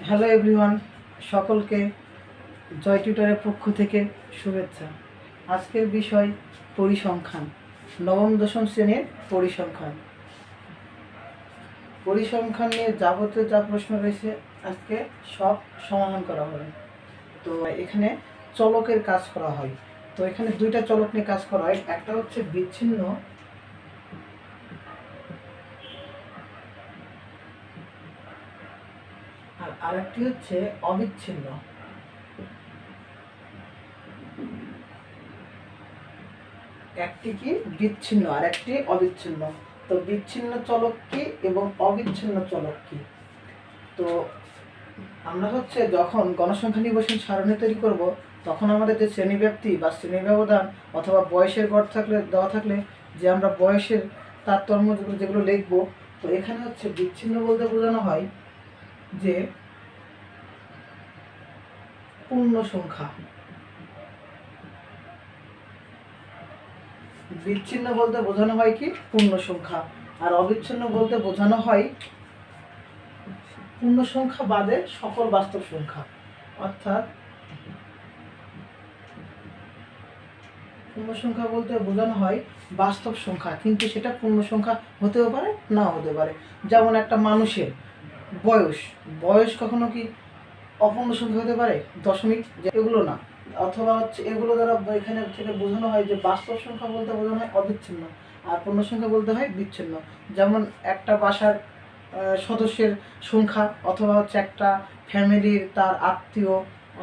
Hello everyone, সকলকে জয় টিউটরের পক্ষ থেকে শুভেচ্ছা। আজকের বিষয় পরিসংখ্যান, নবম দশম শ্রেণীর পরিসংখ্যান। পরিসংখ্যান নিয়ে যাবতীয় যা প্রশ্ন রয়েছে আজকে সব সমাধান করা হবে। তো এখানে চলকের কাজ করা হয়। তো এখানে দুইটা চলক নিয়ে কাজ করা হয়, একটা হচ্ছে বিচ্ছিন্ন আর আরেকটি হচ্ছে অবিচ্ছিন্ন। একটি কি বিচ্ছিন্ন আর একটি অবিচ্ছিন্ন। তো বিচ্ছিন্ন চলক কি এবং অবিচ্ছিন্ন চলক কি? তো আমরা হচ্ছে যখন গণসংখ্যা নির্ভরশীল সারণী তৈরি করব, তখন আমাদের যে শ্রেণীব্যাপ্তি বা শ্রেণী ব্যবধান অথবা বয়সের গড় থাকলে দেওয়া থাকলে যে আমরা বয়সের তারতম্য যেগুলো লিখব, তো এখানে হচ্ছে বিচ্ছিন্ন বলতে বোঝানো হয় যে পূর্ণ সংখ্যা। বিচ্ছিন্ন বলতে বোঝানো হয় কি পূর্ণ সংখ্যা, আর অবিচ্ছিন্ন বলতে বোঝানো হয় পূর্ণ সংখ্যা বাদে সকল বাস্তব সংখ্যা। অর্থাৎ পূর্ণ সংখ্যা বলতে বোঝানো হয় বাস্তব সংখ্যা, কিন্তু সেটা পূর্ণ সংখ্যা হতেও পারে নাও হতে পারে। যেমন একটা মানুষের বয়স, বয়স কখনো কি অপূর্ণ সংখ্যা হতে পারে? দশমিক এগুলো না। অথবা হচ্ছে এগুলো দ্বারা এখানে থেকে বোঝানো হয় যে বাস্তব সংখ্যা বলতে বোঝানো হয় অবিচ্ছিন্ন, আর পূর্ণ সংখ্যা বলতে হয় বিচ্ছিন্ন। যেমন একটা বাসার সদস্যের সংখ্যা, অথবা হচ্ছে একটা ফ্যামিলির তার আত্মীয়,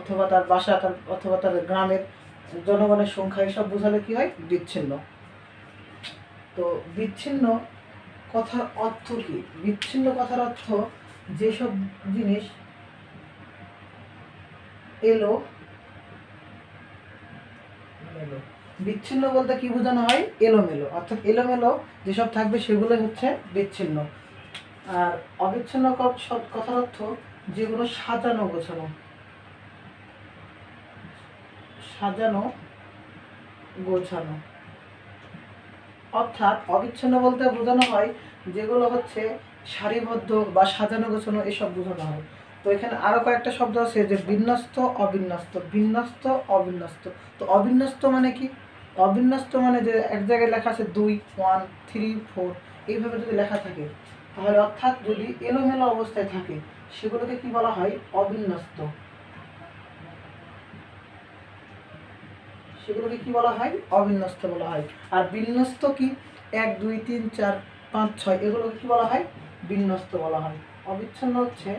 অথবা তার বাসা, তার অথবা তার গ্রামের জনগণের সংখ্যা, এসব বোঝালে কি হয়? বিচ্ছিন্ন। তো বিচ্ছিন্ন কথার অর্থ কি? বিচ্ছিন্ন কথার অর্থ যেসব জিনিস এলো মেলো। বিচ্ছিন্ন বলতে কি বোঝানো হয়? এলোমেলো। অর্থাৎ এলোমেলো যেসব থাকবে সেগুলো হচ্ছে বিচ্ছিন্ন। আর অবিচ্ছিন্ন কথার অর্থ যেগুলো সাজানো গোছানো, সাজানো গোছানো। অর্থাৎ অবিচ্ছিন্ন বলতে বোঝানো হয় যেগুলো হচ্ছে সারিবদ্ধ বা সাজানো গোছানো, এসব বোঝানো হয়। তো এখানে আরো কয়েকটা শব্দ আছে, যে বিন্যস্ত, অবিন্যস্ত, বিন্যস্ত, অবিন্যস্ত। তো অবিন্যস্ত মানে কি? অবিন্যস্ত মানে যে এক জায়গায় লেখা আছে 2, 1, 3, 4 এইভাবে যদি লেখা থাকে, তাহলে অর্থাৎ যদি এলোমেলো অবস্থায় থাকে সেগুলোকে কি বলা হয়? অবিন্যস্ত। সেগুলোকে কি বলা হয়? অবিন্যস্ত বলা হয়। আর বিন্যস্ত কি? 1, 2, 3, 4, 5, 6 এগুলোকে কি বলা হয়? বিন্যস্ত বলা হয়। অবিচ্ছিন্ন হচ্ছে